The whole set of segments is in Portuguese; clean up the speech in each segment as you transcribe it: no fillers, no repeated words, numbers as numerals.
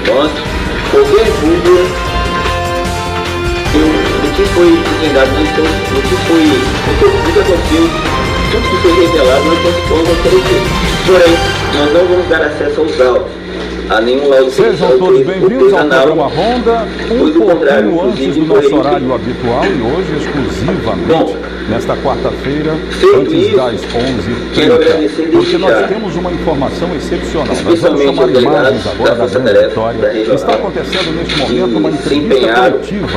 nós, qualquer dúvida do que foi desvendado, do que aconteceu, tudo que foi revelado, nós vamos oferecer. Porém, nós não vamos dar acesso aos autos, a nenhum laudo. Sejam todos bem-vindos ao programa Ronda, um pouquinho antes do nosso horário habitual e hoje exclusivamente nesta quarta-feira, antes das 11h30, porque nós temos uma informação excepcional. Nós vamos chamar imagens agora da Grande Vitória. Está acontecendo neste momento uma entrevista coletiva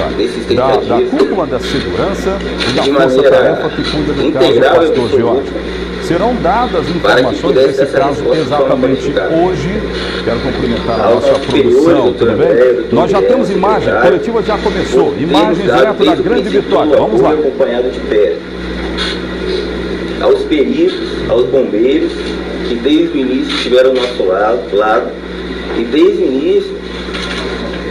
da Cúpula da Segurança e da Força Tarefa que cuida do caso do pastor Jorge. Serão dadas informações desse caso exatamente hoje. Quero cumprimentar a nossa produção, tudo bem? Nós já temos imagem, a coletiva já começou. Imagens direto da Grande Vitória. Vamos lá. Acompanhado de perto. Aos peritos, aos bombeiros, que desde o início estiveram ao nosso lado e desde o início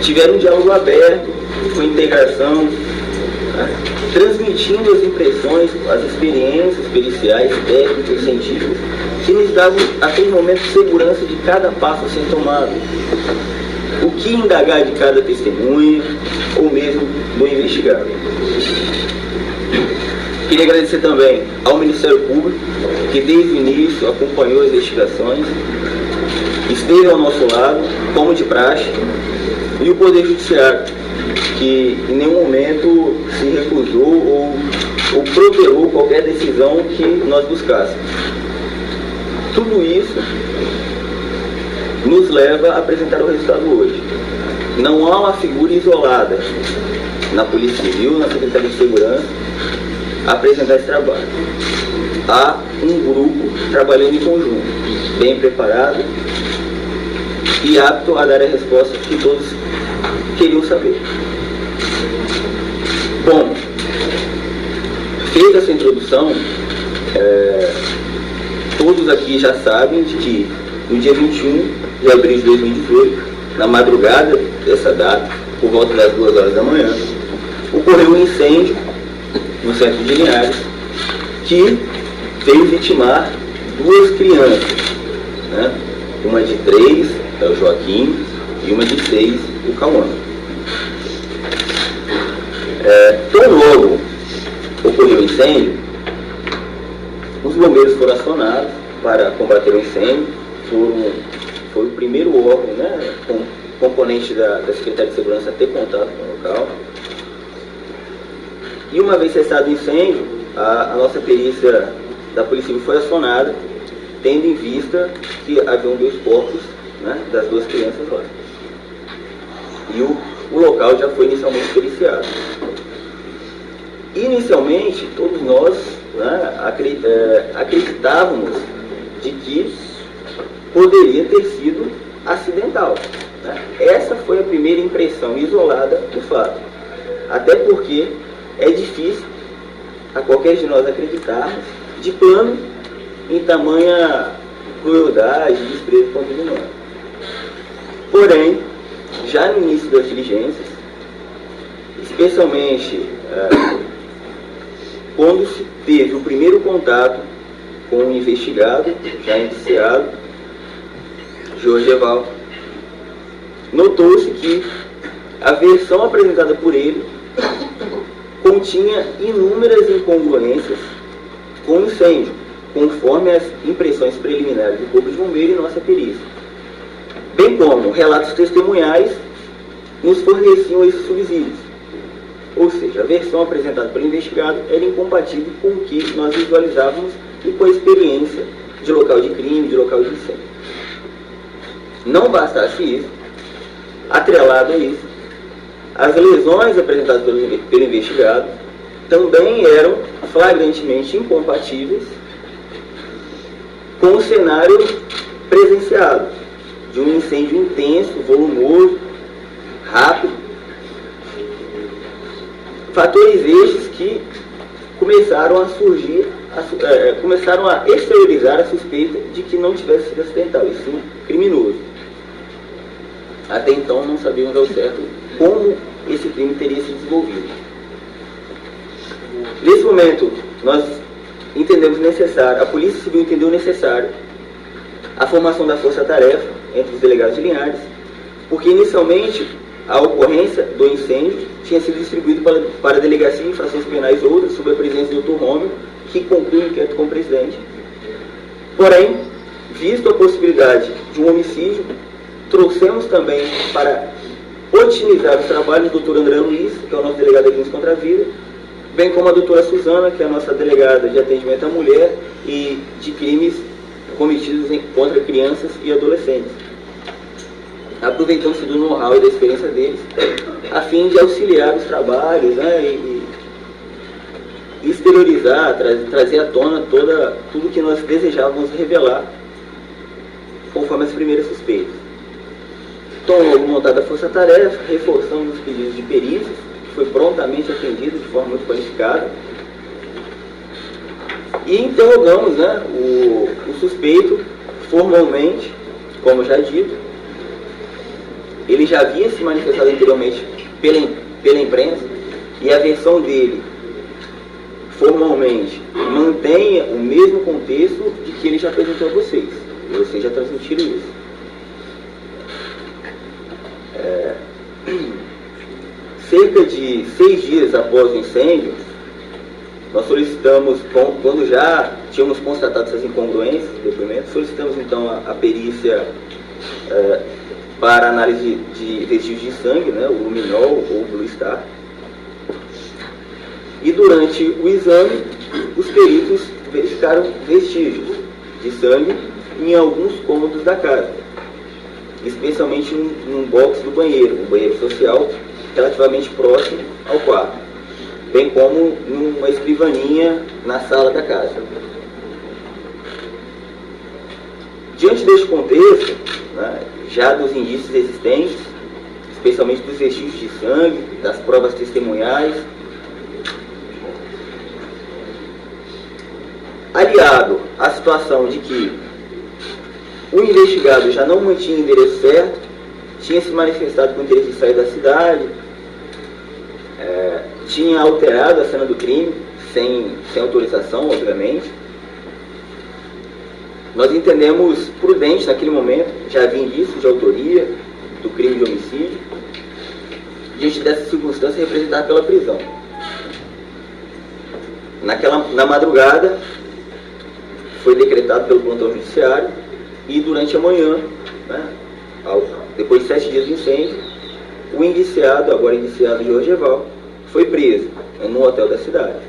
tiveram um diálogo aberto, com integração, transmitindo as impressões, as experiências periciais, técnicas, científicas, que nos davam, aquele momento, segurança de cada passo a ser tomado. O que indagar de cada testemunha, ou mesmo do investigado. Queria agradecer também ao Ministério Público, que desde o início acompanhou as investigações, esteve ao nosso lado, como de praxe, e o Poder Judiciário, que em nenhum momento se recusou ou protelou qualquer decisão que nós buscássemos. Tudo isso nos leva a apresentar o resultado hoje. Não há uma figura isolada na Polícia Civil, na Secretaria de Segurança, a apresentar esse trabalho. Há um grupo trabalhando em conjunto, bem preparado e apto a dar a resposta que todos queriam saber. Bom, feita essa introdução, todos aqui já sabem de que no dia 21 de abril de 2018, na madrugada dessa data, por volta das 2 horas da manhã, ocorreu um incêndio no centro de Linhares, que veio vitimar 2 crianças, né? Uma de 3, é o Joaquim, e uma de 6, o Cauã. Tão logo ocorreu o incêndio, os bombeiros foram acionados para combater o incêndio, foi o primeiro órgão, né, componente da Secretaria de Segurança a ter contato com o local. E uma vez cessado o incêndio, a nossa perícia da Polícia Civil foi acionada, tendo em vista que haviam 2 corpos, né, das 2 crianças lá. E o local já foi inicialmente periciado. Inicialmente, todos nós, né, acreditávamos de que poderia ter sido acidental, né? Essa foi a primeira impressão isolada do fato. Até porque é difícil a qualquer de nós acreditarmos de plano em tamanha crueldade e desprezo contra o humano. Porém, já no início das diligências, especialmente quando se teve o primeiro contato com o investigado, já indiciado, Jorge Evaldo, notou-se que a versão apresentada por ele continha inúmeras incongruências com o incêndio, conforme as impressões preliminares do Corpo de Bombeiro e nossa perícia, bem como relatos testemunhais nos forneciam esses subsídios. Ou seja, a versão apresentada pelo investigado era incompatível com o que nós visualizávamos e com a experiência de local de crime, de local de incêndio. Não bastasse isso, atrelado a isso, as lesões apresentadas pelo investigado também eram flagrantemente incompatíveis com o cenário presenciado, de um incêndio intenso, volumoso, rápido. Fatores estes que começaram a surgir, começaram a exteriorizar a suspeita de que não tivesse sido acidental, e sim criminoso. Até então não sabíamos ao certo como esse crime teria se desenvolvido. Nesse momento, nós entendemos necessário, a Polícia Civil entendeu necessário a formação da Força Tarefa entre os delegados de Linhares porque inicialmente a ocorrência do incêndio tinha sido distribuído para a Delegacia de Infrações Penais outras, sob a presença do Dr. Rômulo, que conclui o inquérito com o presidente. Porém, visto a possibilidade de um homicídio, trouxemos também para otimizar os trabalhos do Dr. André Luiz, que é o nosso delegado de crimes contra a vida, bem como a doutora Suzana, que é a nossa delegada de atendimento à mulher e de crimes cometidos contra crianças e adolescentes. Aproveitando-se do know-how e da experiência deles, a fim de auxiliar os trabalhos, né, e exteriorizar, trazer à tona tudo que nós desejávamos revelar, conforme as primeiras suspeitas. Então, logo montada a força-tarefa, reforçamos os pedidos de perícias, que foi prontamente atendido de forma muito qualificada, e interrogamos, né, o suspeito formalmente, como já dito. Ele já havia se manifestado anteriormente pela imprensa, e a versão dele, formalmente, mantém o mesmo contexto de que ele já apresentou a vocês. Vocês já transmitiram isso. Cerca de 6 dias após o incêndio, nós solicitamos, quando já tínhamos constatado essas incongruências do depoimento, solicitamos então a perícia para análise de vestígios de sangue, né, o luminol ou o Blue Star. E durante o exame, os peritos verificaram vestígios de sangue em alguns cômodos da casa, especialmente num box do banheiro, um banheiro social relativamente próximo ao quarto, bem como numa escrivaninha na sala da casa. Diante deste contexto, né, já dos indícios existentes, especialmente dos vestígios de sangue, das provas testemunhais, aliado à situação de que o investigado já não mantinha o endereço certo, tinha se manifestado com o interesse de sair da cidade, tinha alterado a cena do crime, sem autorização, obviamente. Nós entendemos prudente naquele momento, já havia indícios de autoria do crime de homicídio, diante dessa circunstância representada pela prisão. Na madrugada, foi decretado pelo plantão judiciário, e durante a manhã, né, depois de 7 dias do incêndio, o indiciado, agora indiciado Jorge Eval, foi preso no hotel da cidade.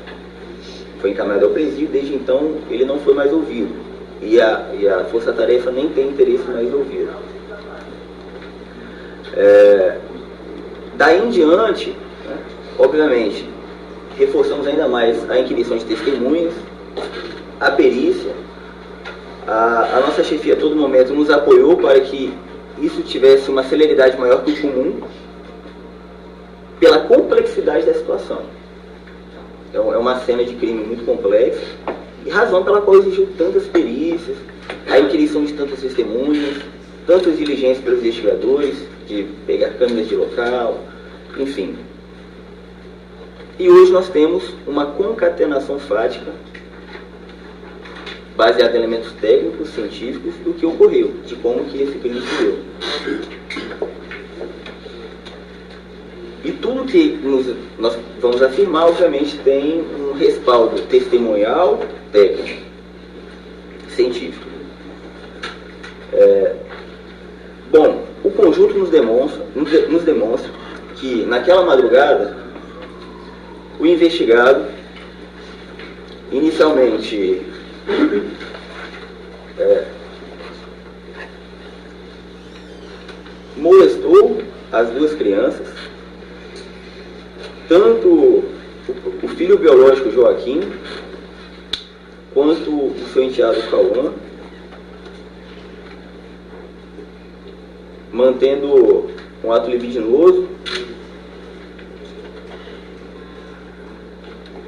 Foi encaminhado ao presídio, desde então ele não foi mais ouvido. E a força-tarefa nem tem interesse mais em ouvi-lo. Daí em diante, né, obviamente, reforçamos ainda mais a inquirição de testemunhas, a perícia. A nossa chefia a todo momento nos apoiou para que isso tivesse uma celeridade maior que o comum, pela complexidade da situação. É uma cena de crime muito complexa, e razão pela qual exigiu tantas perícias, a inquirição de tantas testemunhas, tantas diligências pelos investigadores, de pegar câmeras de local, enfim. E hoje nós temos uma concatenação fática, baseada em elementos técnicos, científicos, do que ocorreu, de como que esse crime se deu. E tudo que nós vamos afirmar, obviamente, tem um respaldo testemunhal, técnico, científico. Bom, o conjunto nos demonstra que, naquela madrugada, o investigado, inicialmente, molestou as duas crianças, tanto o filho biológico Joaquim, quanto o seu enteado Cauã, mantendo um ato libidinoso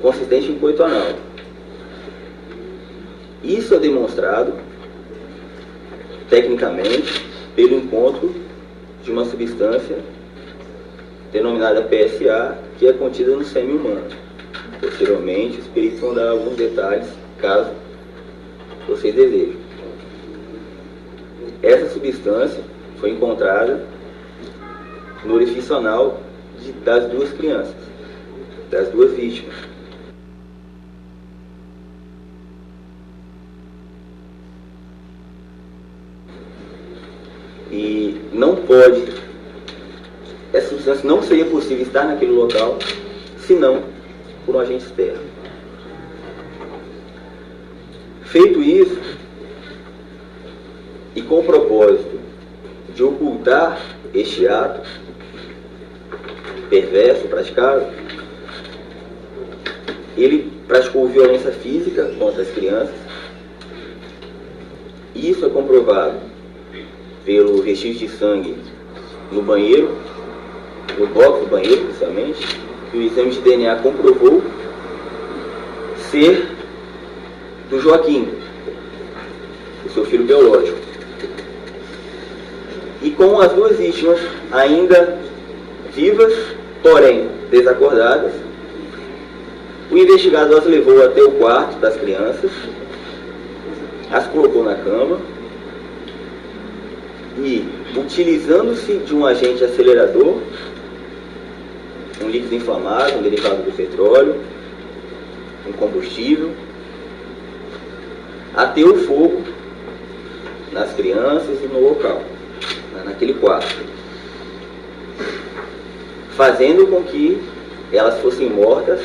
consistente em coito anal. Isso é demonstrado tecnicamente pelo encontro de uma substância denominada PSA, que é contida no sêmen humano. Posteriormente, os peritos vão dar alguns detalhes, caso vocês desejem. Essa substância foi encontrada no orifício anal das duas crianças, das duas vítimas. E não pode, essa substância não seria possível estar naquele local, senão por um agente externo. Feito isso, e com o propósito de ocultar este ato perverso praticado, ele praticou violência física contra as crianças. Isso é comprovado pelo vestígio de sangue no banheiro, no box do banheiro, principalmente, que o exame de DNA comprovou ser do Joaquim, o seu filho biológico. E com as duas vítimas ainda vivas, porém desacordadas, o investigado as levou até o quarto das crianças, as colocou na cama e, utilizando-se de um agente acelerador, um líquido inflamável, um derivado do petróleo, um combustível, ateou fogo nas crianças e no local, naquele quarto, fazendo com que elas fossem mortas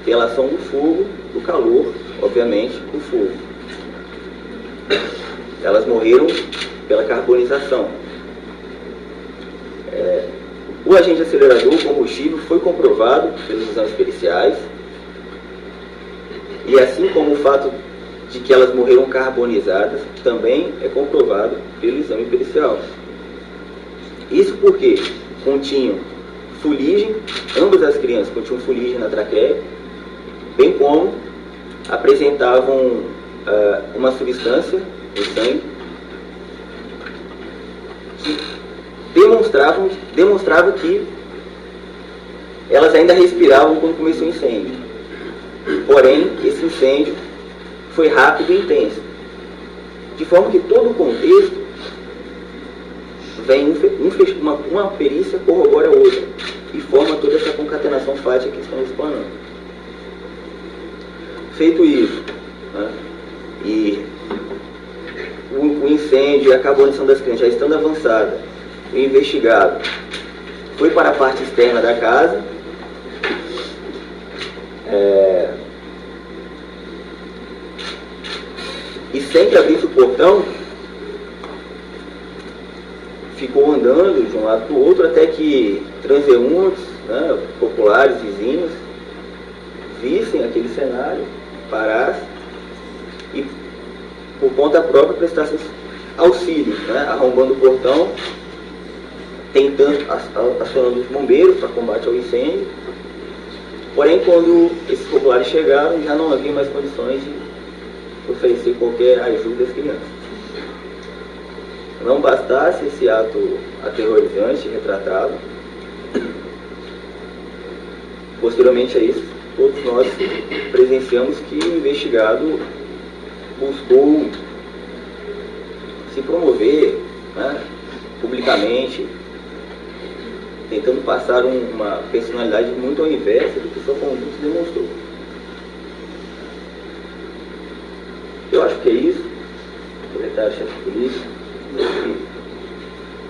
pela ação do fogo, do calor, obviamente, do fogo. Elas morreram pela carbonização. O agente acelerador, o combustível, foi comprovado pelos exames periciais, e assim como o fato de que elas morreram carbonizadas, também é comprovado pelo exame pericial. Isso porque continham fuligem, ambas as crianças continham fuligem na traqueia, bem como apresentavam uma substância no sangue que demonstrava que elas ainda respiravam quando começou o incêndio. Porém, esse incêndio foi rápido e intenso, de forma que todo o contexto vem uma perícia corrobora a outra e forma toda essa concatenação fática que estamos explanando. Feito isso, né, e o incêndio e a carbonização das crianças já estando avançada, o investigado foi para a parte externa da casa, e sem que abrisse o portão, ficou andando de um lado para o outro até que transeuntes, né, populares, vizinhos, vissem aquele cenário, parassem e, por conta própria, prestassem auxílio, né, arrombando o portão, acionando os bombeiros para combate ao incêndio. Porém, quando esses populares chegaram, já não havia mais condições de oferecer qualquer ajuda às crianças. Não bastasse esse ato aterrorizante, retratado, posteriormente a isso, todos nós presenciamos que o investigado buscou se promover, né, publicamente, tentando passar uma personalidade muito ao inverso do que sua conduta demonstrou. Eu acho que é isso. Secretário-chefe de polícia.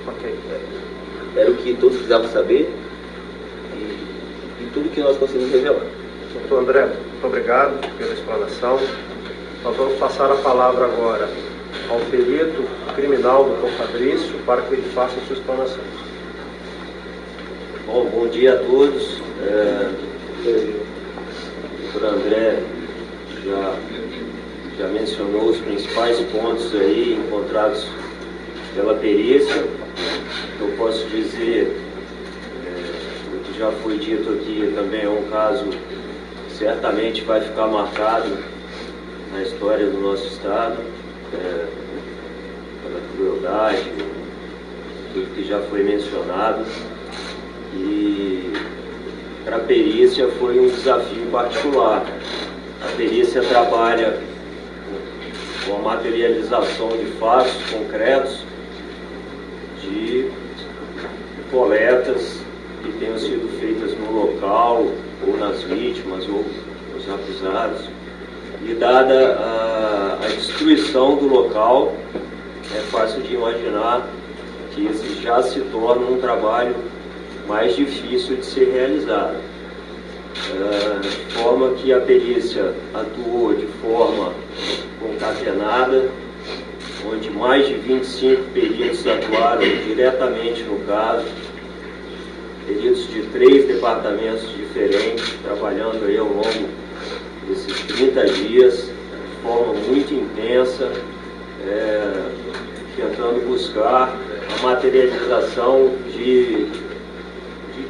Ok. Era o que todos precisavam saber e tudo que nós conseguimos revelar. Doutor André, muito obrigado pela explanação. Nós vamos passar a palavra agora ao perito criminal, doutor Fabrício, para que ele faça a sua explanação. Bom dia a todos. O doutor André já mencionou os principais pontos aí encontrados pela perícia. Eu posso dizer, o que já foi dito aqui também é um caso que certamente vai ficar marcado na história do nosso Estado, pela crueldade, tudo que já foi mencionado. E para a perícia foi um desafio particular. A perícia trabalha com a materialização de fatos concretos de coletas que tenham sido feitas no local, ou nas vítimas, ou nos acusados. E dada a destruição do local, é fácil de imaginar que esse já se torna um trabalho mais difícil de ser realizado. De forma que a perícia atuou de forma concatenada, onde mais de 25 peritos atuaram diretamente no caso, peritos de 3 departamentos diferentes, trabalhando aí ao longo desses 30 dias, de forma muito intensa, tentando buscar a materialização de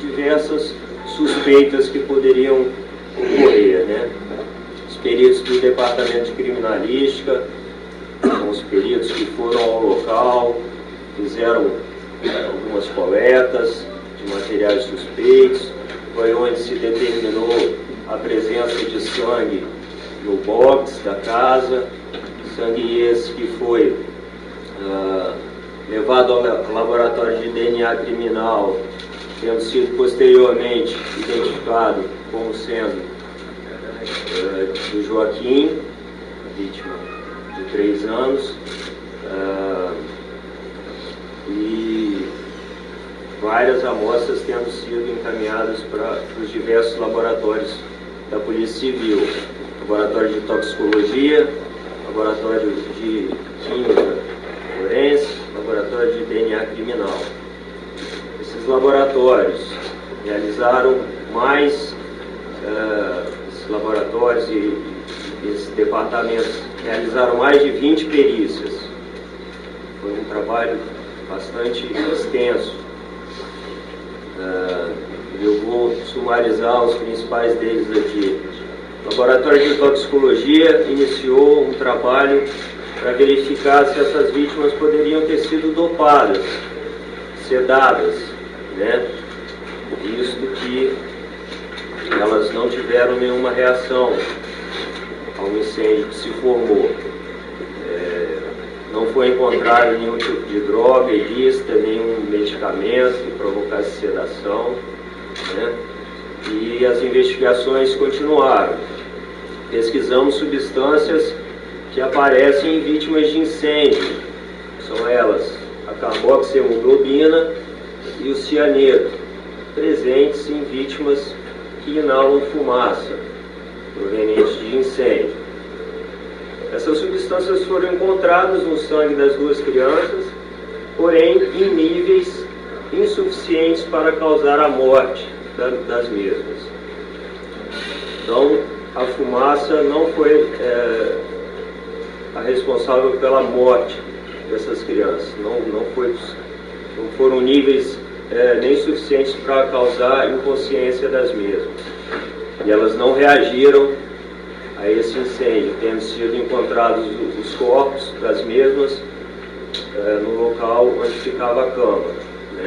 diversas suspeitas que poderiam ocorrer, né? Os peritos do Departamento de Criminalística, os peritos que foram ao local, fizeram algumas coletas de materiais suspeitos, foi onde se determinou a presença de sangue no box da casa, sangue esse que foi levado ao laboratório de DNA criminal, tendo sido posteriormente identificado como sendo do Joaquim, vítima de 3 anos, e várias amostras tendo sido encaminhadas para os diversos laboratórios da Polícia Civil, laboratório de toxicologia, laboratório de química forense, laboratório de DNA criminal. Esses laboratórios realizaram mais, esses laboratórios e esses departamentos realizaram mais de 20 perícias. Foi um trabalho bastante extenso. Eu vou sumarizar os principais deles aqui. O laboratório de toxicologia iniciou um trabalho para verificar se essas vítimas poderiam ter sido dopadas, sedadas, né? Visto que elas não tiveram nenhuma reação ao incêndio que se formou. Não foi encontrado nenhum tipo de droga ilícita, nenhum medicamento que provocasse sedação, né? E as investigações continuaram. Pesquisamos substâncias que aparecem em vítimas de incêndio. São elas a carboxiemoglobina e o cianeto, presentes em vítimas que inalam fumaça proveniente de incêndio. Essas substâncias foram encontradas no sangue das 2 crianças, porém em níveis insuficientes para causar a morte das mesmas. Então, a fumaça não foi a responsável pela morte dessas crianças. Não foram níveis nem suficientes para causar inconsciência das mesmas. E elas não reagiram a esse incêndio, tendo sido encontrados os corpos das mesmas no local onde ficava a cama, né?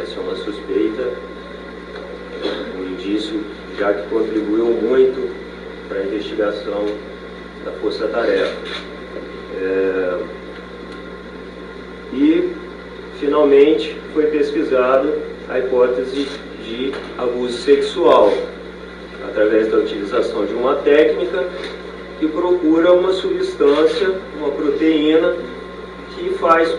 Essa é uma suspeita, um indício já que contribuiu muito para a investigação da força-tarefa. E, finalmente, foi pesquisado a hipótese de abuso sexual, através da utilização de uma técnica que procura uma substância, uma proteína, que faz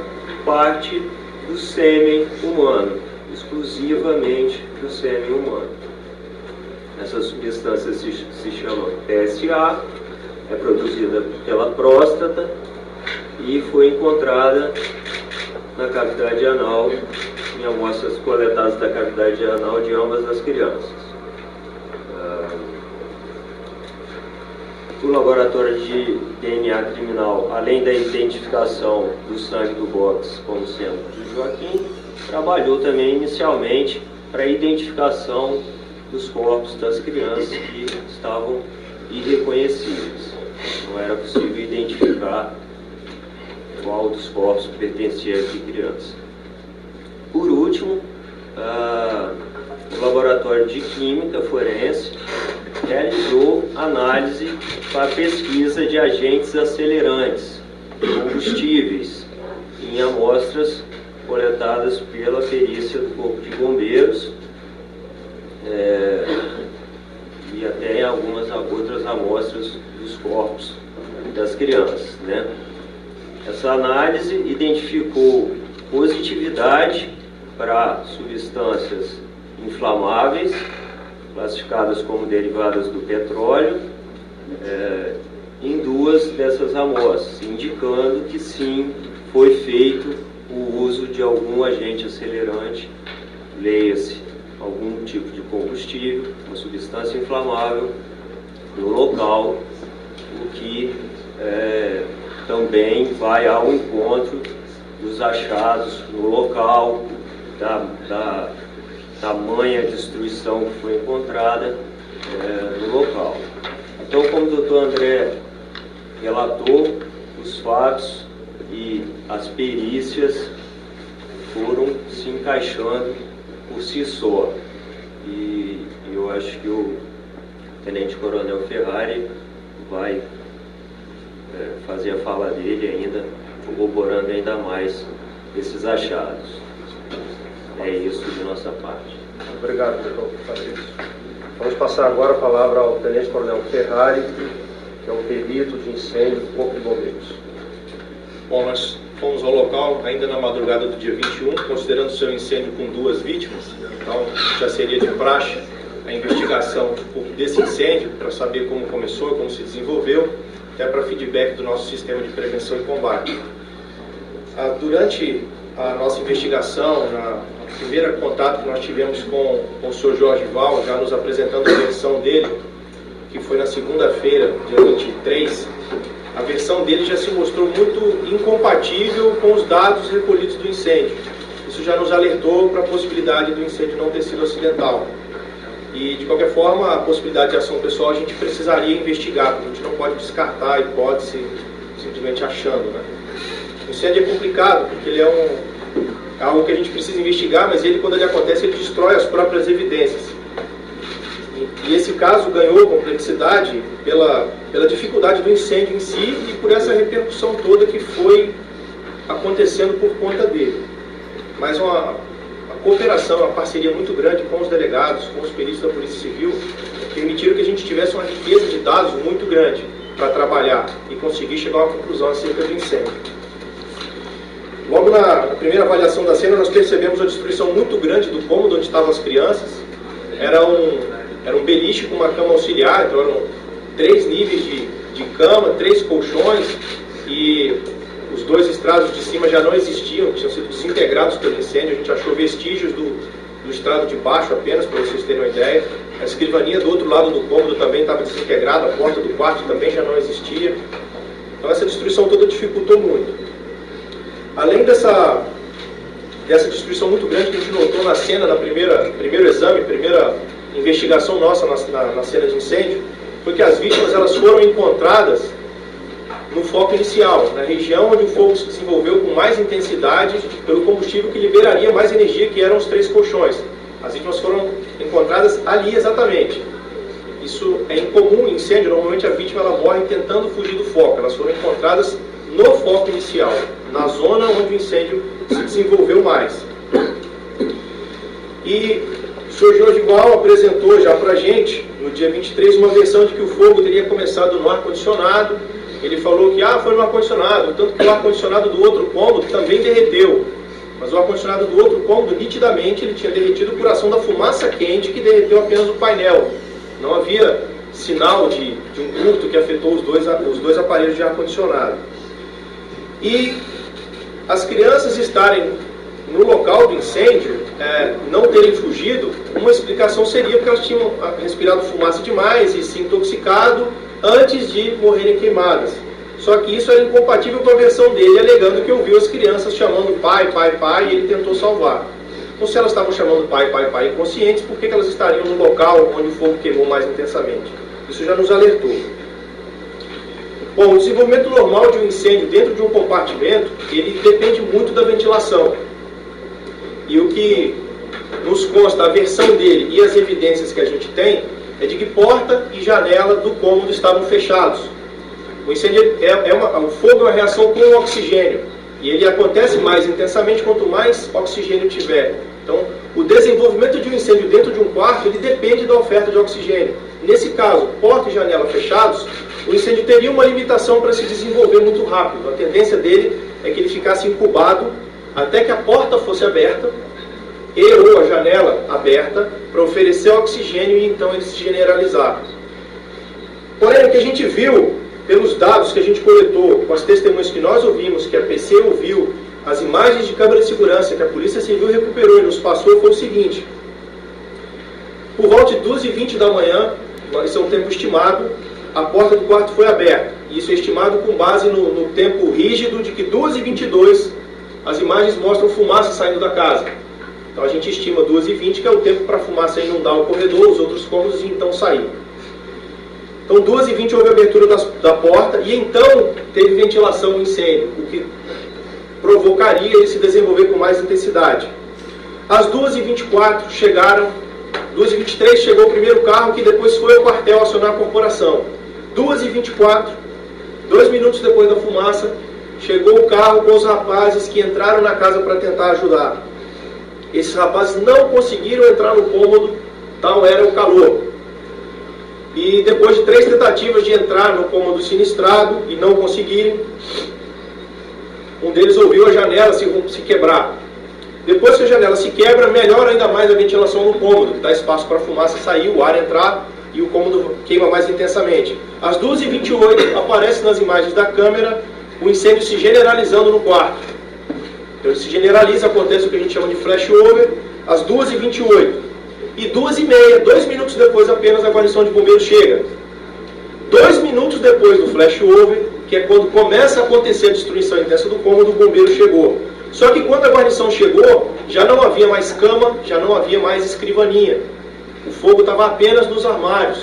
parte do sêmen humano, exclusivamente do sêmen humano. Essa substância se chama PSA, é produzida pela próstata e foi encontrada na cavidade anal, em amostras coletadas da cavidade anal de ambas as crianças. O laboratório de DNA criminal, além da identificação do sangue do box como sendo de Joaquim, trabalhou também inicialmente para a identificação dos corpos das crianças que estavam irreconhecíveis. Não era possível identificar qual dos corpos pertencia a que criança. Por último, o laboratório de química forense realizou análise para pesquisa de agentes acelerantes, combustíveis, em amostras coletadas pela perícia do Corpo de Bombeiros e até em algumas outras amostras dos corpos das crianças, né? Essa análise identificou positividade para substâncias inflamáveis, classificadas como derivadas do petróleo, em 2 dessas amostras, indicando que sim, foi feito o uso de algum agente acelerante, leia-se algum tipo de combustível, uma substância inflamável, no local, o que também vai ao encontro dos achados no local, da tamanha destruição que foi encontrada no local. Então, como o doutor André relatou, os fatos e as perícias foram se encaixando por si só. E eu acho que o Tenente Coronel Ferrari vai fazer a fala dele ainda, corroborando ainda mais esses achados. É isso de nossa parte. Obrigado, doutor Fabrício. Vamos passar agora a palavra ao Tenente Coronel Ferrari, que é o perito de incêndio do Corpo de Bombeiros. Bom, nós fomos ao local ainda na madrugada do dia 21, considerando o seu incêndio com 2 vítimas, então já seria de praxe a investigação desse incêndio para saber como começou, como se desenvolveu, até para feedback do nosso sistema de prevenção e combate. Durante a nossa investigação, no primeiro contato que nós tivemos com o senhor Jorge Val, já nos apresentando a versão dele, que foi na segunda-feira, dia 23, a versão dele já se mostrou muito incompatível com os dados recolhidos do incêndio. Isso já nos alertou para a possibilidade do incêndio não ter sido acidental. E, de qualquer forma, a possibilidade de ação pessoal a gente precisaria investigar, porque a gente não pode descartar a hipótese simplesmente achando, né? O incêndio é complicado, porque ele é algo que a gente precisa investigar, mas ele, quando ele acontece, ele destrói as próprias evidências. E esse caso ganhou complexidade pela dificuldade do incêndio em si e por essa repercussão toda que foi acontecendo por conta dele. Mas uma cooperação, uma parceria muito grande com os delegados, com os peritos da Polícia Civil, permitiram que a gente tivesse uma riqueza de dados muito grande para trabalhar e conseguir chegar a uma conclusão acerca do incêndio. Logo na primeira avaliação da cena, nós percebemos uma destruição muito grande do cômodo onde estavam as crianças. Era um beliche com uma cama auxiliar, então eram 3 níveis de cama, 3 colchões, e os 2 estrados de cima já não existiam, tinham sido desintegrados pelo incêndio. A gente achou vestígios do estrado de baixo apenas, para vocês terem uma ideia. A escrivaninha do outro lado do cômodo também estava desintegrada, a porta do quarto também já não existia. Então essa destruição toda dificultou muito. Além dessa destruição muito grande que a gente notou na cena, primeiro exame, primeira investigação nossa na cena de incêndio, foi que as vítimas elas foram encontradas no foco inicial, na região onde o fogo se desenvolveu com mais intensidade pelo combustível que liberaria mais energia, que eram os 3 colchões. As vítimas foram encontradas ali exatamente. Isso é incomum em incêndio, normalmente a vítima ela morre tentando fugir do foco. Elas foram encontradas no foco inicial, na zona onde o incêndio se desenvolveu mais. E o senhor Jorge Val apresentou já para a gente, no dia 23, uma versão de que o fogo teria começado no ar-condicionado. Ele falou que foi no ar-condicionado, tanto que o ar-condicionado do outro cômodo também derreteu. Mas o ar-condicionado do outro cômodo, nitidamente, ele tinha derretido por ação da fumaça quente que derreteu apenas o painel. Não havia sinal de um curto que afetou os dois aparelhos de ar-condicionado. E as crianças estarem no local do incêndio, não terem fugido, uma explicação seria porque elas tinham respirado fumaça demais e se intoxicado antes de morrerem queimadas. Só que isso era incompatível com a versão dele, alegando que ouviu as crianças chamando pai, pai, pai, e ele tentou salvar. Então, se elas estavam chamando pai, pai, pai inconscientes, por que elas estariam no local onde o fogo queimou mais intensamente? Isso já nos alertou. Bom, o desenvolvimento normal de um incêndio dentro de um compartimento, ele depende muito da ventilação. E o que nos consta, a versão dele e as evidências que a gente tem, é de que porta e janela do cômodo estavam fechados. O incêndio o fogo é uma reação com o oxigênio. E ele acontece mais intensamente quanto mais oxigênio tiver. Então, o desenvolvimento de um incêndio dentro de um quarto, ele depende da oferta de oxigênio. Nesse caso, porta e janela fechados, o incêndio teria uma limitação para se desenvolver muito rápido. A tendência dele é que ele ficasse incubado até que a porta fosse aberta e ou a janela aberta para oferecer oxigênio e então ele se generalizar. Porém, o que a gente viu, pelos dados que a gente coletou, com as testemunhas que nós ouvimos, que a PC ouviu, as imagens de câmera de segurança que a Polícia Civil recuperou e nos passou, foi o seguinte: por volta de 2h20 da manhã, isso é um tempo estimado, a porta do quarto foi aberta. Isso é estimado com base no tempo rígido de que 2h22 as imagens mostram fumaça saindo da casa. Então a gente estima 2h20, que é o tempo para a fumaça inundar o corredor, os outros cômodos e então sair. Então 2h20 houve a abertura da porta e então teve ventilação no incêndio, o que provocaria ele se desenvolver com mais intensidade. Às 2h24 chegaram, 2h23 chegou o primeiro carro, que depois foi ao quartel acionar a corporação. 2h24, 2 minutos depois da fumaça, chegou o carro com os rapazes que entraram na casa para tentar ajudar. Esses rapazes não conseguiram entrar no cômodo, tal era o calor. E depois de 3 tentativas de entrar no cômodo sinistrado e não conseguirem, um deles ouviu a janela se quebrar. Depois que a janela se quebra, melhora ainda mais a ventilação no cômodo, que dá espaço para a fumaça sair, o ar entrar e o cômodo queima mais intensamente. Às 2h28 aparece nas imagens da câmera o incêndio se generalizando no quarto. Então ele se generaliza, acontece o que a gente chama de flashover, às 2h28. E 2h30, 2 minutos depois apenas, a guarnição de bombeiros chega. 2 minutos depois do flashover, que é quando começa a acontecer a destruição intensa do cômodo, o bombeiro chegou. Só que quando a guarnição chegou, já não havia mais cama, já não havia mais escrivaninha. O fogo estava apenas nos armários.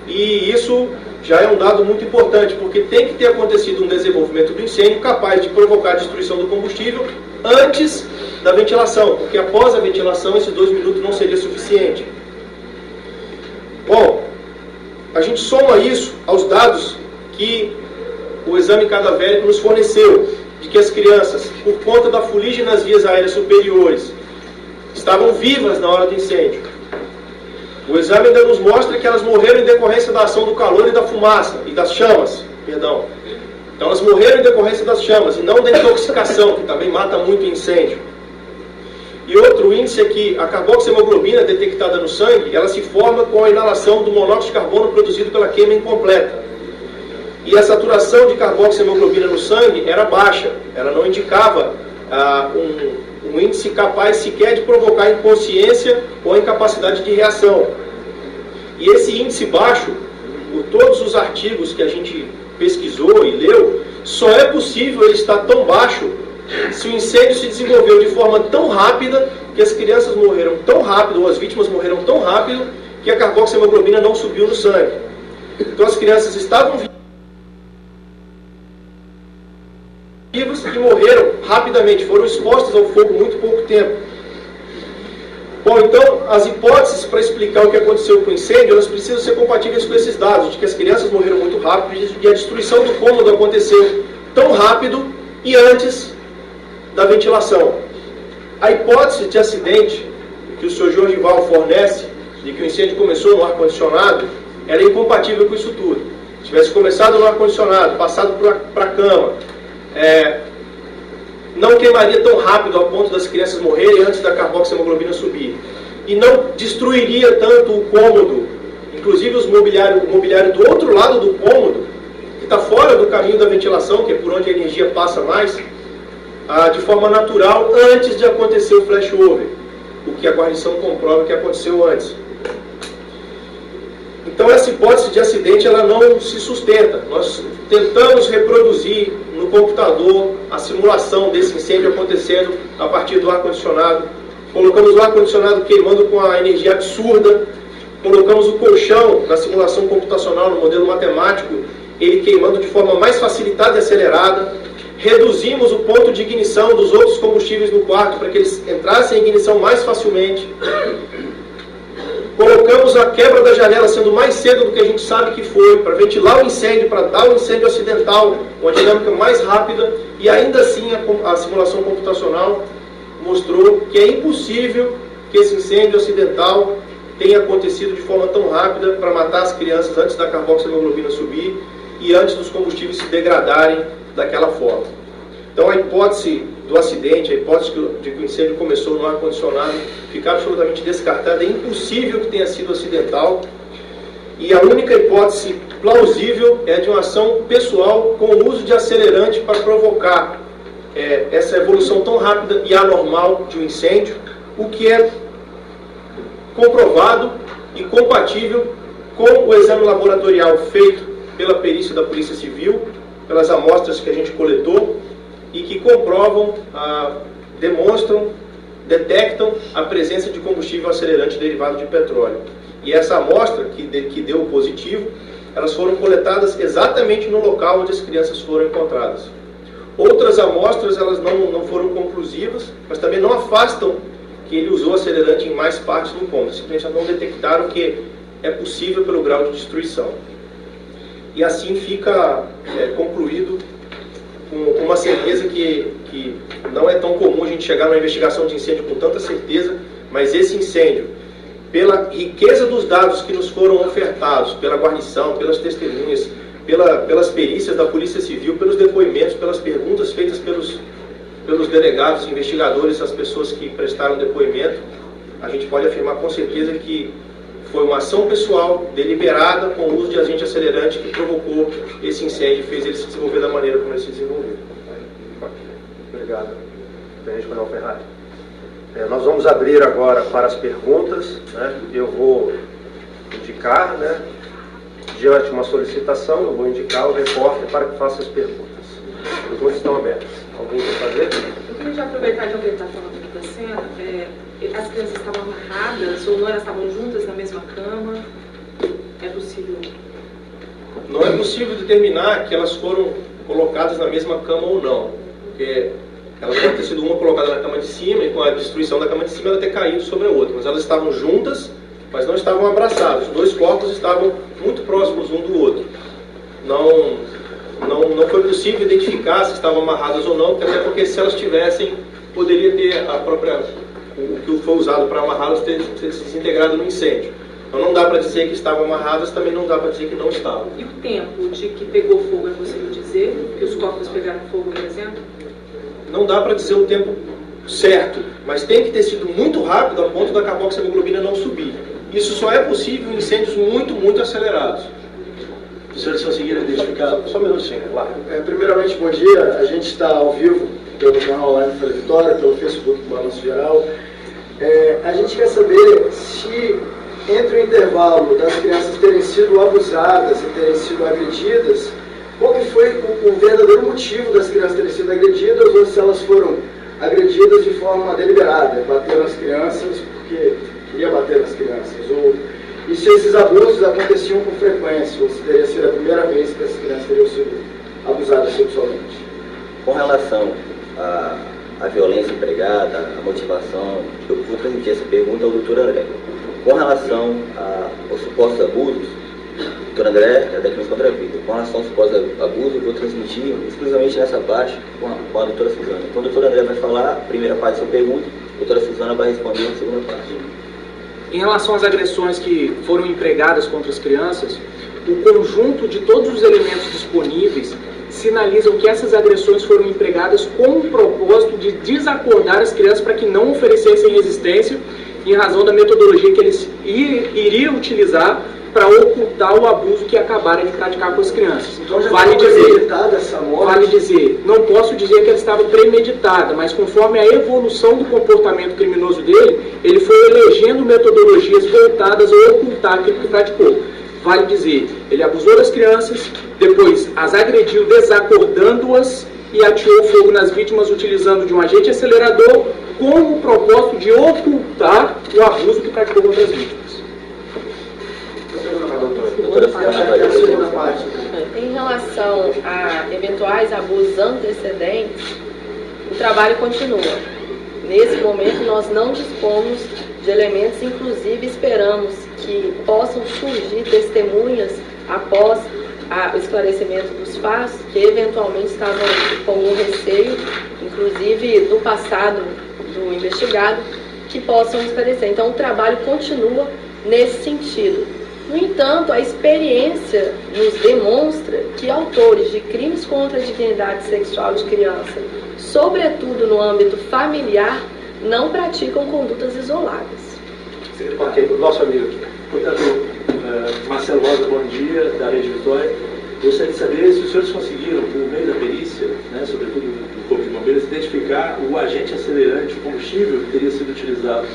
E isso já é um dado muito importante, porque tem que ter acontecido um desenvolvimento do incêndio capaz de provocar a destruição do combustível antes da ventilação, porque após a ventilação esses 2 minutos não seria suficiente. Bom, a gente soma isso aos dados que o exame cadavérico nos forneceu, de que as crianças, por conta da fuligem nas vias aéreas superiores, estavam vivas na hora do incêndio. O exame ainda nos mostra que elas morreram em decorrência da ação do calor e da fumaça, e das chamas, perdão. Então elas morreram em decorrência das chamas, e não da intoxicação, que também mata muito incêndio. E outro índice é que a carboxiemoglobina detectada no sangue, ela se forma com a inalação do monóxido de carbono produzido pela queima incompleta. E a saturação de carboxiemoglobina no sangue era baixa, ela não indicava um índice capaz sequer de provocar inconsciência ou incapacidade de reação. E esse índice baixo, por todos os artigos que a gente pesquisou e leu, só é possível ele estar tão baixo se o incêndio se desenvolveu de forma tão rápida, que as crianças morreram tão rápido, ou as vítimas morreram tão rápido, que a carboxiemoglobina não subiu no sangue. Então as crianças estavam vivas e morreram rapidamente, foram expostas ao fogo muito pouco tempo. Bom, então, as hipóteses para explicar o que aconteceu com o incêndio, elas precisam ser compatíveis com esses dados, de que as crianças morreram muito rápido e a destruição do cômodo aconteceu tão rápido e antes da ventilação. A hipótese de acidente que o Sr. Jorgival fornece, de que o incêndio começou no ar-condicionado, ela é incompatível com isso tudo. Se tivesse começado no ar-condicionado, passado para a cama, não queimaria tão rápido ao ponto das crianças morrerem antes da carboxiemoglobina subir. E não destruiria tanto o cômodo, inclusive o mobiliário do outro lado do cômodo, que está fora do caminho da ventilação, que é por onde a energia passa mais, de forma natural, antes de acontecer o flashover, o que a guarnição comprova que aconteceu antes. Então essa hipótese de acidente ela não se sustenta. Nós tentamos reproduzir no computador a simulação desse incêndio acontecendo a partir do ar-condicionado. Colocamos o ar-condicionado queimando com a energia absurda. Colocamos o colchão na simulação computacional, no modelo matemático, ele queimando de forma mais facilitada e acelerada. Reduzimos o ponto de ignição dos outros combustíveis no quarto para que eles entrassem em ignição mais facilmente. Colocamos a quebra da janela sendo mais cedo do que a gente sabe que foi, para ventilar o incêndio, para dar o incêndio acidental, uma dinâmica mais rápida, e ainda assim a simulação computacional mostrou que é impossível que esse incêndio acidental tenha acontecido de forma tão rápida para matar as crianças antes da carboxihemoglobina subir e antes dos combustíveis se degradarem daquela forma. Então a hipótese do acidente, a hipótese de que o incêndio começou no ar-condicionado, fica absolutamente descartada. É impossível que tenha sido acidental. E a única hipótese plausível é de uma ação pessoal com o uso de acelerante para provocar essa evolução tão rápida e anormal de um incêndio, o que é comprovado e compatível com o exame laboratorial feito pela perícia da Polícia Civil, pelas amostras que a gente coletou e que comprovam, demonstram, detectam a presença de combustível acelerante derivado de petróleo. E essa amostra que deu positivo, elas foram coletadas exatamente no local onde as crianças foram encontradas. Outras amostras, elas não foram conclusivas, mas também não afastam que ele usou acelerante em mais partes do ponto. Simplesmente não detectaram que é possível pelo grau de destruição. E assim fica concluído com uma certeza que não é tão comum a gente chegar numa investigação de incêndio com tanta certeza, mas esse incêndio, pela riqueza dos dados que nos foram ofertados, pela guarnição, pelas testemunhas, pelas perícias da Polícia Civil, pelos depoimentos, pelas perguntas feitas pelos delegados, investigadores, as pessoas que prestaram depoimento, a gente pode afirmar com certeza que foi uma ação pessoal, deliberada, com o uso de agente acelerante que provocou esse incêndio e fez ele se desenvolver da maneira como ele se desenvolveu. Obrigado. Tenente Coronel Ferrari. Nós vamos abrir agora para as perguntas, né? Eu vou indicar, né? Diante de uma solicitação, eu vou indicar o repórter para que faça as perguntas. As perguntas estão abertas. Alguém quer fazer? Eu queria já aproveitar de alguém estar falando da cena. As crianças estavam amarradas ou não, elas estavam juntas na mesma cama? É possível? Não é possível determinar que elas foram colocadas na mesma cama ou não, porque ela pode ter sido uma colocada na cama de cima e com a destruição da cama de cima ela ter caído sobre a outra, mas elas estavam juntas, mas não estavam abraçadas. Os dois corpos estavam muito próximos um do outro. Não foi possível identificar se estavam amarradas ou não, até porque se elas tivessem, poderia ter o que foi usado para amarrá-las ter se desintegrado no incêndio. Então não dá para dizer que estavam amarradas, também não dá para dizer que não estavam. E o tempo de que pegou fogo, é possível dizer? Que os corpos pegaram fogo, por exemplo? Não dá para dizer o tempo certo, mas tem que ter sido muito rápido a ponto da carboxihemoglobina não subir. Isso só é possível em incêndios muito acelerados. Os senhores conseguiram identificar? Só um minutinho, claro. Primeiramente, bom dia. A gente está ao vivo pelo canal Online Folha Vitória, pelo Facebook Balanço Geral. A gente quer saber se, entre o intervalo das crianças terem sido abusadas e terem sido agredidas, qual que foi o verdadeiro motivo das crianças terem sido agredidas, ou se elas foram agredidas de forma deliberada, bater nas crianças porque queria bater nas crianças, e se esses abusos aconteciam com frequência, ou se teria sido a primeira vez que as crianças teriam sido abusadas sexualmente. Com relação à violência empregada, à motivação, eu vou transmitir essa pergunta ao doutor André. Com relação aos supostos abusos, o doutor André é da Clínica contra a Vida. Com relação aos supostos abusos, eu vou transmitir exclusivamente nessa parte com a doutora Suzana. Então, o doutor André vai falar a primeira parte da sua pergunta, a doutora Suzana vai responder a segunda parte. Em relação às agressões que foram empregadas contra as crianças, o conjunto de todos os elementos disponíveis sinalizam que essas agressões foram empregadas com o propósito de desacordar as crianças para que não oferecessem resistência em razão da metodologia que eles iriam utilizar para ocultar o abuso que acabaram de praticar com as crianças. Então já vale dizer, não posso dizer que ela estava premeditada, mas conforme a evolução do comportamento criminoso dele, ele foi elegendo metodologias voltadas a ocultar aquilo que praticou. Vale dizer, ele abusou das crianças, depois as agrediu desacordando-as e atirou fogo nas vítimas utilizando de um agente acelerador com o propósito de ocultar o abuso que praticou contra as vítimas. Em relação a eventuais abusos antecedentes, o trabalho continua. Nesse momento, nós não dispomos de elementos, inclusive esperamos que possam surgir testemunhas após o esclarecimento dos fatos que eventualmente estavam com algum receio, inclusive do passado do investigado, que possam esclarecer. Então, o trabalho continua nesse sentido. No entanto, a experiência nos demonstra que autores de crimes contra a dignidade sexual de criança, sobretudo no âmbito familiar, não praticam condutas isoladas. Ok, nosso amigo aqui. Portanto, Marcelo Rosa, bom dia, da Rede Vitória. Gostaria de saber se os senhores conseguiram, por meio da perícia, né, sobretudo do Corpo de Bombeiros, identificar o agente acelerante, o combustível que teria sido utilizado.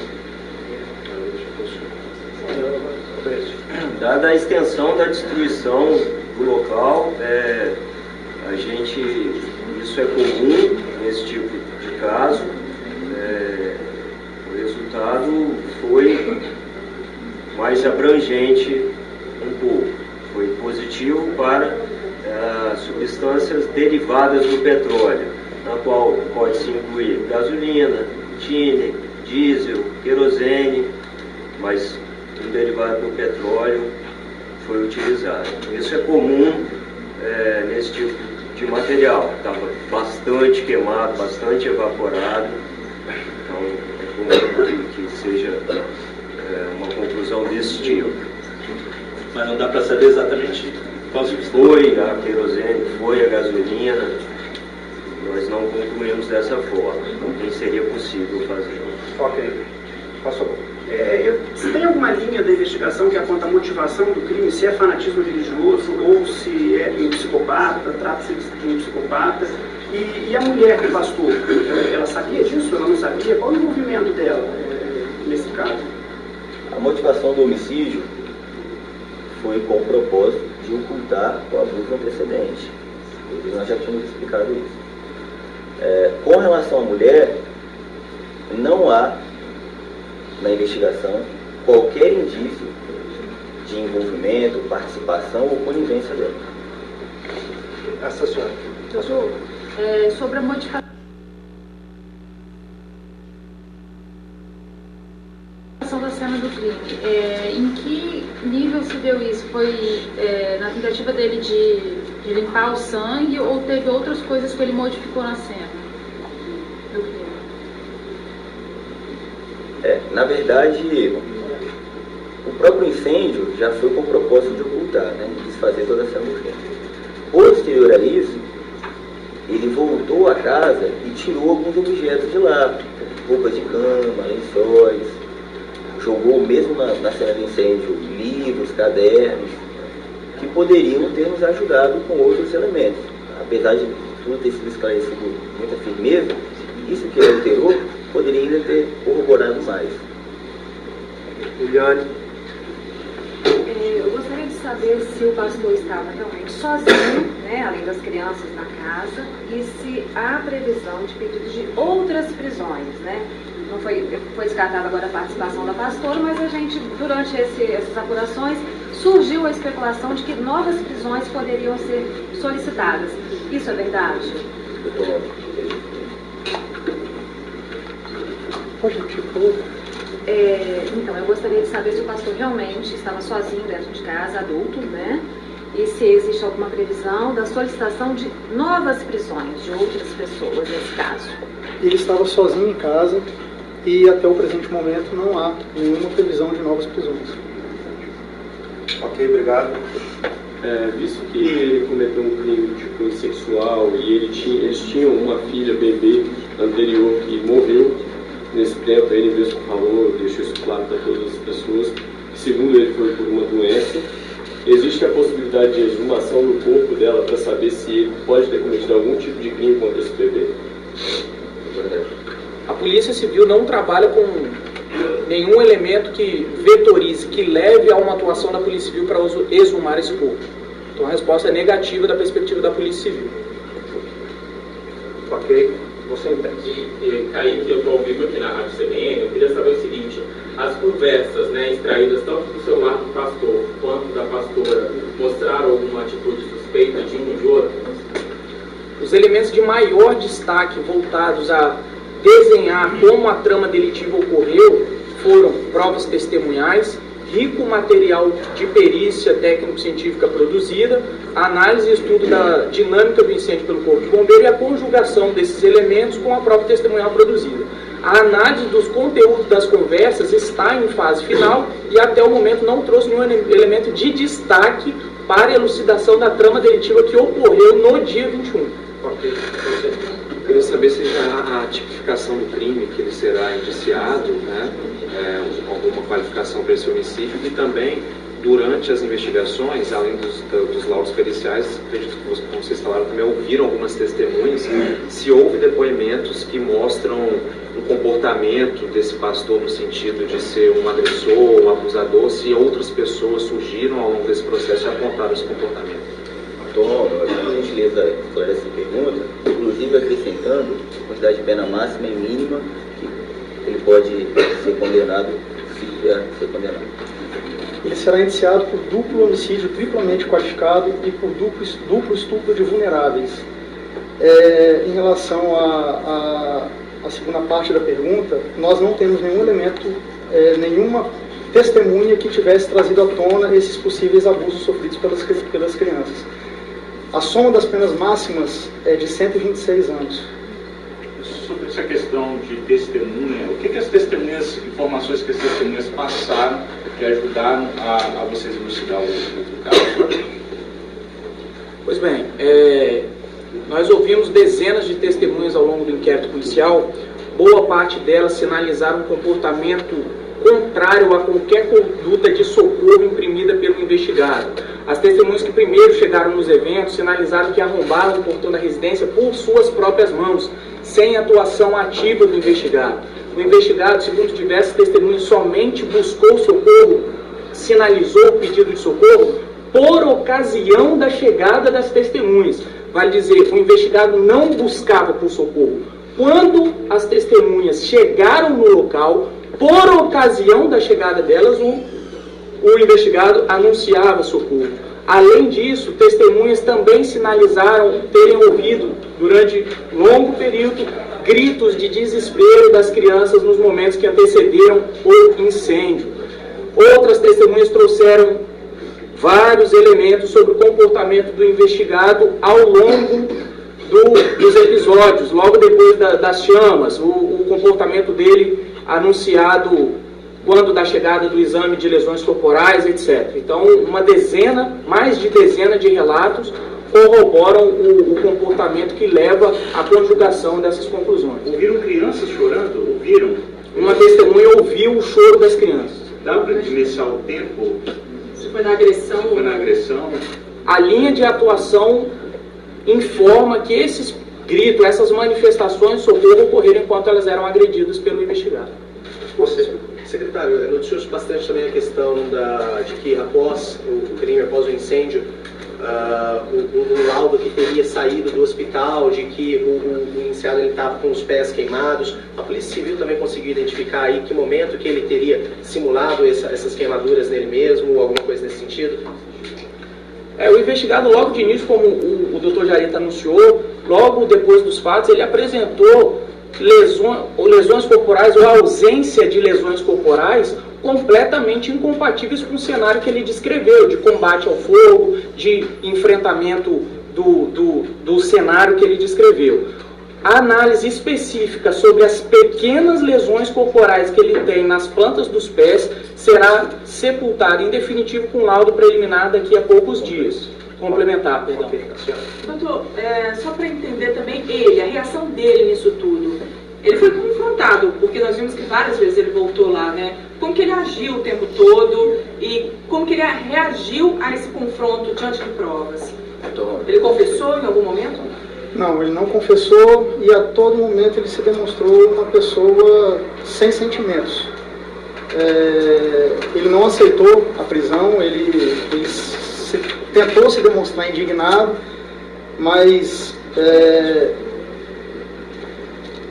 Dada a extensão da destruição do local, isso é comum nesse tipo de caso. O resultado foi mais abrangente um pouco. Foi positivo para substâncias derivadas do petróleo, na qual pode-se incluir gasolina, tiner, diesel, querosene, mas um derivado do petróleo foi utilizado. Isso é comum nesse tipo de material. Estava bastante queimado, bastante evaporado, então é comum que seja uma conclusão desse tipo. Mas não dá para saber exatamente qual substância? Foi a querosene, foi a gasolina, nós não concluímos dessa forma, nem seria possível fazer. Ok, passou. Se tem alguma linha da investigação que aponta a motivação do crime, se é fanatismo religioso ou se é um psicopata, trata-se de um psicopata, e a mulher do pastor, ela sabia disso? Ela não sabia? Qual o envolvimento dela nesse caso? A motivação do homicídio foi com o propósito de ocultar o abuso antecedente. Nós já tínhamos explicado isso. Com relação à mulher, não há na investigação qualquer indício de envolvimento, participação ou conivência dela. Essa senhora. Doutor, sobre a modificação da cena do crime, em que nível se deu isso? Foi na tentativa dele de limpar o sangue ou teve outras coisas que ele modificou na cena? Na verdade, o próprio incêndio já foi com o propósito de ocultar, né, de desfazer toda a cena do crime. Posterior a isso, ele voltou à casa e tirou alguns objetos de lá, roupas de cama, lençóis, jogou mesmo na cena do incêndio livros, cadernos, que poderiam ter nos ajudado com outros elementos. Apesar de tudo ter sido esclarecido com muita firmeza, isso que ele alterou poderia ainda ter corroborado mais. Liliane. Eu gostaria de saber se o pastor estava realmente sozinho, né, além das crianças na casa, e se há previsão de pedido de outras prisões, né? Não foi descartada agora a participação da pastora, mas a gente, durante essas apurações, surgiu a especulação de que novas prisões poderiam ser solicitadas. Isso é verdade? Pode repetir, por favor? Então, eu gostaria de saber se o pastor realmente estava sozinho dentro de casa, adulto, né? E se existe alguma previsão da solicitação de novas prisões de outras pessoas nesse caso. Ele estava sozinho em casa e até o presente momento não há nenhuma previsão de novas prisões. Ok, obrigado. Visto que ele cometeu um crime de cunho sexual e eles tinham uma filha, bebê, anterior que morreu, nesse tempo ele mesmo falou, deixou isso claro para todas as pessoas, que segundo ele foi por uma doença. Existe a possibilidade de exumação do corpo dela para saber se ele pode ter cometido algum tipo de crime contra esse bebê? A Polícia Civil não trabalha com nenhum elemento que vetorize, que leve a uma atuação da Polícia Civil para exumar esse corpo. Então a resposta é negativa da perspectiva da Polícia Civil. Ok, você entende. Kaique, eu estou ao vivo aqui na Rádio CBN, eu queria saber o seguinte, as conversas, né, extraídas tanto do celular do pastor quanto da pastora, mostraram alguma atitude suspeita de um e de outro? Os elementos de maior destaque voltados a desenhar como a trama delitiva ocorreu foram provas testemunhais, rico material de perícia técnico-científica produzida, a análise e estudo da dinâmica do incêndio pelo Corpo de Bombeiro e a conjugação desses elementos com a própria testemunhal produzida. A análise dos conteúdos das conversas está em fase final e até o momento não trouxe nenhum elemento de destaque para a elucidação da trama delitiva que ocorreu no dia 21. Ok. Eu queria saber se já a tipificação do crime que ele será indiciado, né, alguma qualificação para esse homicídio, e também durante as investigações, além dos laudos periciais, acredito que, como vocês falaram, também ouviram algumas testemunhas, se houve depoimentos que mostram um comportamento desse pastor no sentido de ser um agressor, um abusador, se outras pessoas surgiram ao longo desse processo e apontaram esse comportamento. Tom, a gentileza esclarece essa pergunta, inclusive acrescentando a quantidade de pena máxima e mínima que ele pode ser condenado, se vier ser condenado. Ele será indiciado por duplo homicídio triplamente qualificado e por duplo estupro de vulneráveis. Em relação à segunda parte da pergunta, nós não temos nenhum elemento, nenhuma testemunha que tivesse trazido à tona esses possíveis abusos sofridos pelas crianças. A soma das penas máximas é de 126 anos. Sobre essa questão de testemunha, o que as testemunhas, informações que as testemunhas passaram que ajudaram a vocês elucidar o caso? Pois bem, nós ouvimos dezenas de testemunhas ao longo do inquérito policial. Boa parte delas sinalizaram um comportamento contrário a qualquer conduta de socorro imprimida pelo investigado. As testemunhas que primeiro chegaram nos eventos sinalizaram que arrombaram o portão da residência por suas próprias mãos, sem atuação ativa do investigado. O investigado, segundo diversas testemunhas, somente buscou socorro, sinalizou o pedido de socorro por ocasião da chegada das testemunhas. Vale dizer, o investigado não buscava por socorro. Quando as testemunhas chegaram no local, por ocasião da chegada delas, o investigado anunciava socorro. Além disso, testemunhas também sinalizaram terem ouvido, durante longo período, gritos de desespero das crianças nos momentos que antecederam o incêndio. Outras testemunhas trouxeram vários elementos sobre o comportamento do investigado ao longo dos episódios, logo depois das chamas, o comportamento dele anunciado quando da chegada do exame de lesões corporais, etc. Então, mais de dezena de relatos corroboram o comportamento que leva à conjugação dessas conclusões. Ouviram crianças chorando? Ouviram? Uma testemunha ouviu o choro das crianças. Dá para dimensionar o tempo? Se foi na agressão? Foi na agressão. A linha de atuação informa que esses gritos, essas manifestações de socorro ocorreram enquanto elas eram agredidas pelo investigado. Secretário, noticiou bastante também a questão de que após o crime, após o incêndio, um laudo que teria saído do hospital, de que o iniciado estava com os pés queimados. A Polícia Civil também conseguiu identificar aí que momento que ele teria simulado essas queimaduras nele mesmo, ou alguma coisa nesse sentido? O investigado, logo de início, como o Dr. Jarita anunciou, logo depois dos fatos, ele apresentou lesões corporais ou ausência de lesões corporais completamente incompatíveis com o cenário que ele descreveu, de combate ao fogo, de enfrentamento do cenário que ele descreveu. A análise específica sobre as pequenas lesões corporais que ele tem nas plantas dos pés será sepultada em definitivo com laudo preliminar daqui a poucos dias. Complementar, perdão. Doutor, só para entender também a reação dele nisso tudo. Ele foi confrontado, porque nós vimos que várias vezes ele voltou lá, né? Como que ele agiu o tempo todo e como que ele reagiu a esse confronto diante de provas? Ele confessou em algum momento? Não, ele não confessou e a todo momento ele se demonstrou uma pessoa sem sentimentos. Ele não aceitou a prisão, ele tentou se demonstrar indignado, mas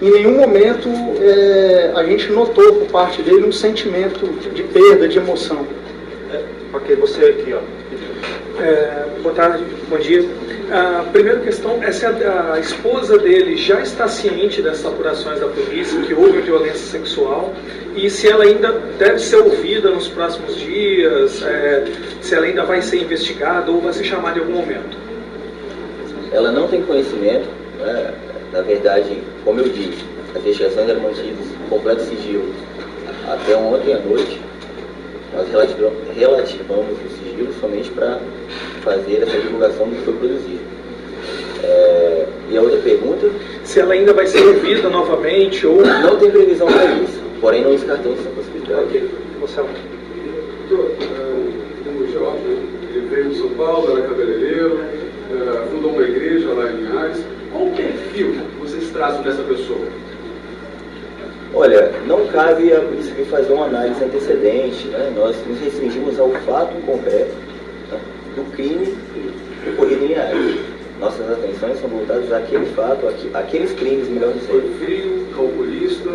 em nenhum momento a gente notou por parte dele um sentimento de perda, de emoção. Ok, você aqui, ó. Boa tarde, bom dia. A primeira questão é se a esposa dele já está ciente dessas apurações da polícia, que houve violência sexual, e se ela ainda deve ser ouvida nos próximos dias, se ela ainda vai ser investigada ou vai ser chamada em algum momento. Ela não tem conhecimento, né? Na verdade, como eu disse, as investigações eram mantidas em completo sigilo até ontem à noite. Nós relativamos o sigilo somente para fazer essa divulgação do que foi produzido. E a outra pergunta? Se ela ainda vai ser ouvida novamente ou... Não tem previsão para isso, porém não descartamos essa possibilidade. Ok, você Doutor, o Jorge, ele veio de São Paulo, era cabeleireiro, fundou uma igreja lá em Linhares. Qual o perfil vocês trazem dessa pessoa? Olha, não cabe a polícia fazer uma análise antecedente, né? Nós nos restringimos ao fato concreto, né, do crime ocorrido em Linhares. Nossas atenções são voltadas àquele fato, àqueles crimes, melhor dizendo. Perfil, calculista...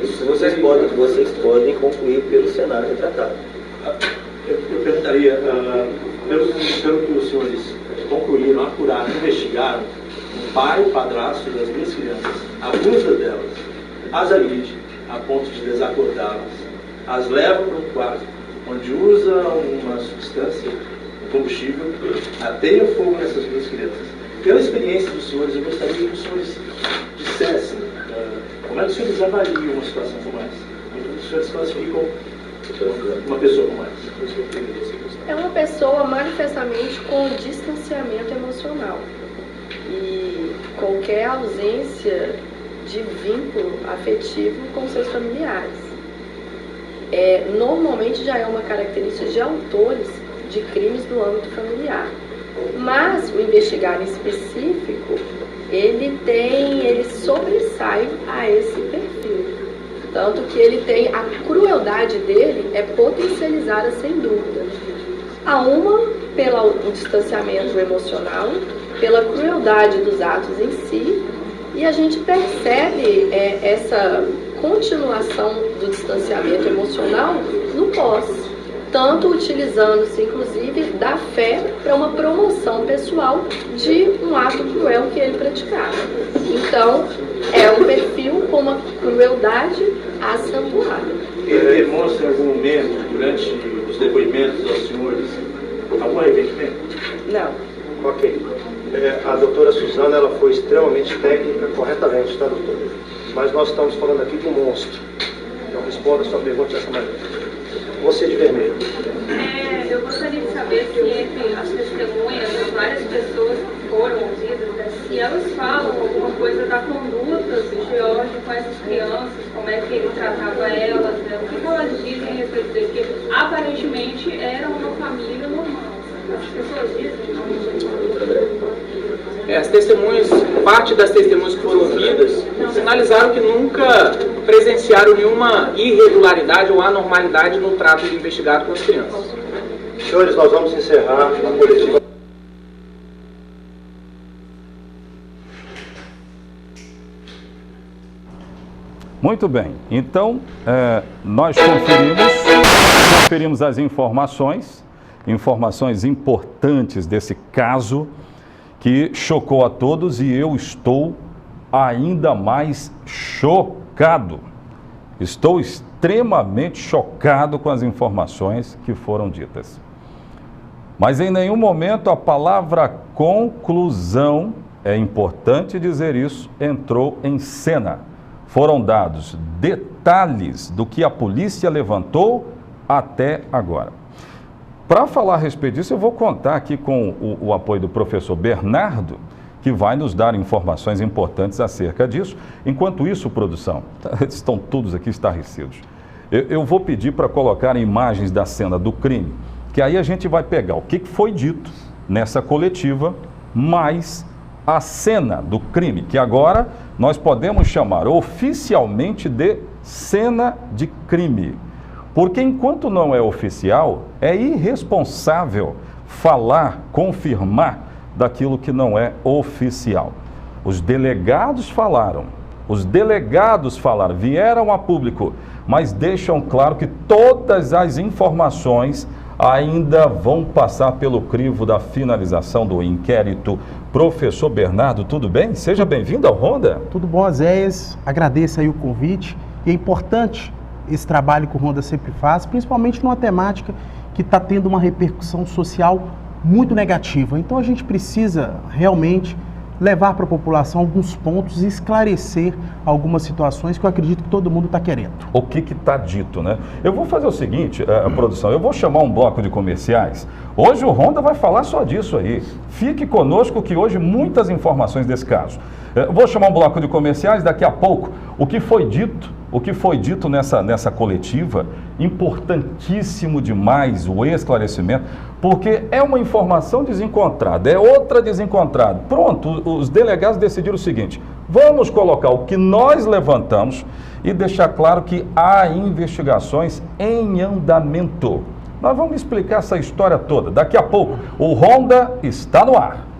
Isso vocês podem concluir pelo cenário retratado. Eu perguntaria, pelo que os senhores concluíram, apuraram, investigaram, o pai, o padrasto das duas crianças, abusa delas, as agride a ponto de desacordá-las, as leva para um quarto onde usa uma substância, um combustível, ateia fogo nessas duas crianças. Pela experiência dos senhores, eu gostaria que os senhores dissessem como é que os senhores avaliam uma situação como essa? Como os senhores classificam uma pessoa como essa? É uma pessoa manifestamente com distanciamento emocional e qualquer ausência de vínculo afetivo com seus familiares. Normalmente já é uma característica de autores de crimes do âmbito familiar. Mas o investigado em específico, ele sobressai a esse perfil. Tanto que a crueldade dele é potencializada sem dúvida. A uma, pelo distanciamento emocional, pela crueldade dos atos em si, e a gente percebe essa continuação do distanciamento emocional no pós, tanto utilizando-se inclusive da fé para uma promoção pessoal de um ato cruel que ele praticava. Então, é um perfil com uma crueldade acentuada. Ele demonstra em algum momento, durante os depoimentos aos senhores, algum arrependimento? Não. Ok. A doutora Suzana, ela foi extremamente técnica, corretamente, tá, doutora? Mas nós estamos falando aqui de um monstro. Então responda a sua pergunta dessa maneira. Você de vermelho. Eu gostaria de saber se entre as testemunhas, as várias pessoas que foram ouvidas, se elas falam alguma coisa da conduta do George com essas crianças, como é que ele tratava elas, né? O que elas dizem a respeito dele, porque aparentemente era uma família normal. As pessoas dizem. As testemunhas, parte das testemunhas que foram ouvidas, sinalizaram que nunca presenciaram nenhuma irregularidade ou anormalidade no trato do investigado com as crianças. Senhores, nós vamos encerrar a coletiva. Muito bem, então nós conferimos as informações importantes desse caso que chocou a todos e eu estou ainda mais chocado. Estou extremamente chocado com as informações que foram ditas. Mas em nenhum momento a palavra conclusão, é importante dizer isso, entrou em cena. Foram dados detalhes do que a polícia levantou até agora. Para falar a respeito disso, eu vou contar aqui com o apoio do professor Bernardo, que vai nos dar informações importantes acerca disso. Enquanto isso, produção, estão todos aqui estarrecidos. Eu vou pedir para colocar imagens da cena do crime, que aí a gente vai pegar o que foi dito nessa coletiva, mais a cena do crime, que agora nós podemos chamar oficialmente de cena de crime. Porque enquanto não é oficial, é irresponsável falar, confirmar daquilo que não é oficial. Os delegados falaram, vieram a público, mas deixam claro que todas as informações ainda vão passar pelo crivo da finalização do inquérito. Professor Bernardo, tudo bem? Seja bem-vindo ao Ronda. Tudo bom, Zéias. Agradeço aí o convite. E é importante esse trabalho que o Ronda sempre faz, principalmente numa temática que está tendo uma repercussão social muito negativa. Então a gente precisa realmente levar para a população alguns pontos e esclarecer algumas situações que eu acredito que todo mundo está querendo. O que está dito, né? Eu vou fazer o seguinte, produção, eu vou chamar um bloco de comerciais. Hoje o Ronda vai falar só disso aí. Fique conosco que hoje muitas informações desse caso. Vou chamar um bloco de comerciais, daqui a pouco, o que foi dito nessa coletiva, importantíssimo demais o esclarecimento, porque é uma informação desencontrada, é outra desencontrada. Pronto, os delegados decidiram o seguinte: vamos colocar o que nós levantamos e deixar claro que há investigações em andamento. Nós vamos explicar essa história toda. Daqui a pouco, o Ronda está no ar.